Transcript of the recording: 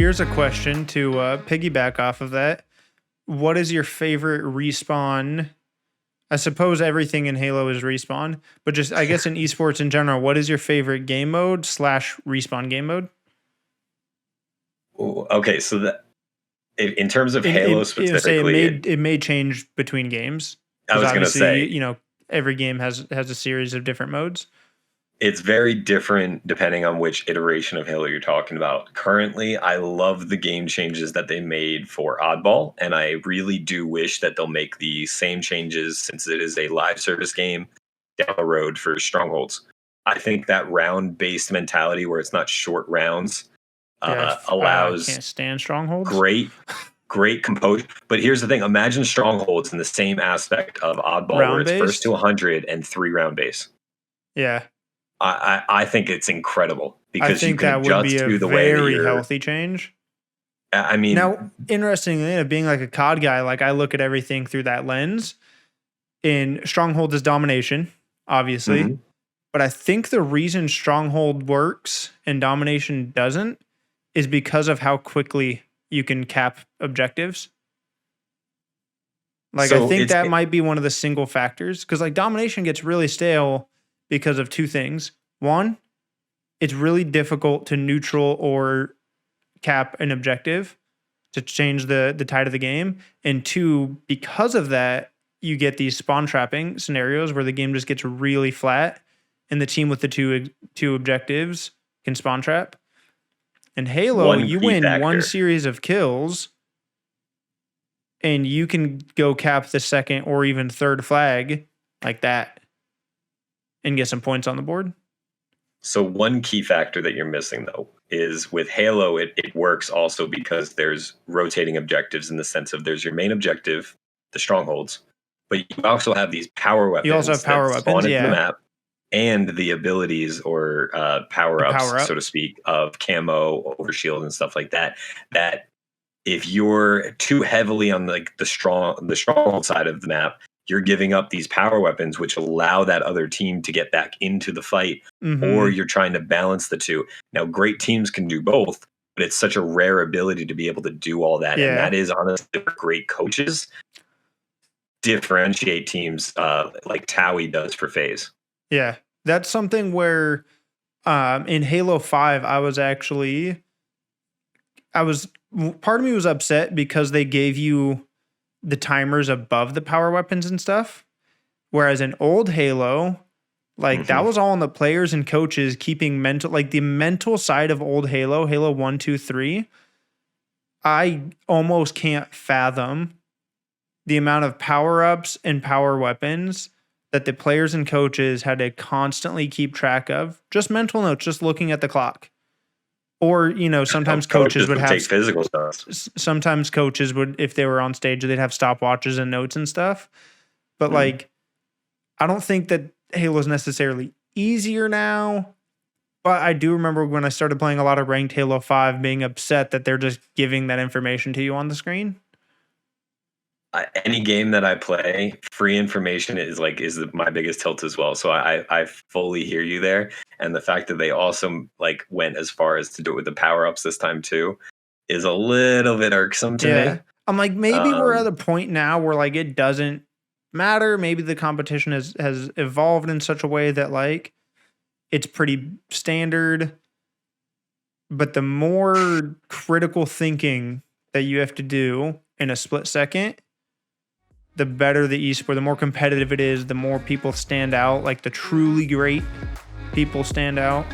here's a question to piggyback off of that. What is your favorite respawn? I suppose everything in Halo is respawn, but just I guess in esports in general, what is your favorite game mode / respawn game mode? Okay, so that in terms of Halo specifically, it may change between games. I was going to say, every game has a series of different modes. It's very different depending on which iteration of Halo you're talking about. Currently, I love the game changes that they made for Oddball, and I really do wish that they'll make the same changes, since it is a live service game, down the road for Strongholds. I think that round-based mentality where it's not short rounds allows... I can't stand Strongholds. Great composure. But here's the thing. Imagine Strongholds in the same aspect of Oddball, where it's first to 100 and 3 round base. Yeah. I think it's incredible because you can adjust to the way that you're... very healthy change. I mean... Now, interestingly, being like a COD guy, like I look at everything through that lens. In Stronghold is domination, obviously. Mm-hmm. But I think the reason Stronghold works and domination doesn't is because of how quickly you can cap objectives. Like, so I think that might be one of the single factors. Because like domination gets really stale because of two things. One, it's really difficult to neutral or cap an objective to change the tide of the game. And two, because of that, you get these spawn trapping scenarios where the game just gets really flat and the team with the two objectives can spawn trap. In Halo, you win one series of kills and you can go cap the second or even third flag like that and get some points on the board. So one key factor that you're missing, though, is with Halo, it works also because there's rotating objectives in the sense of there's your main objective, the Strongholds, but you also have these power weapons. You also have power weapons, the map, and the abilities or power-ups, so to speak, of camo, overshield, and stuff like that, that if you're too heavily on the Stronghold side of the map, you're giving up these power weapons, which allow that other team to get back into the fight, or you're trying to balance the two. Now, great teams can do both, but it's such a rare ability to be able to do all that. Yeah. And that is honestly where great coaches differentiate teams like Towie does for FaZe. Yeah, that's something where in Halo 5, part of me was upset because they gave you the timers above the power weapons and stuff. Whereas in old Halo, like that was all on the players and coaches keeping the mental side of old Halo 1, 2, 3. I almost can't fathom the amount of power-ups and power weapons that the players and coaches had to constantly keep track of. Just mental notes, just looking at the clock. Or, sometimes coaches would have take physical stuff. Sometimes coaches would, if they were on stage, they'd have stopwatches and notes and stuff. But like, I don't think that Halo's necessarily easier now. But I do remember when I started playing a lot of ranked Halo 5 being upset that they're just giving that information to you on the screen. Any game that I play, free information is my biggest tilt as well. So I fully hear you there. And the fact that they also went as far as to do it with the power-ups this time too is a little bit irksome to me. I'm like, maybe we're at a point now where it doesn't matter. Maybe the competition has evolved in such a way that it's pretty standard. But the more critical thinking that you have to do in a split second, the better the esport, the more competitive it is, the more people stand out, the truly great people stand out.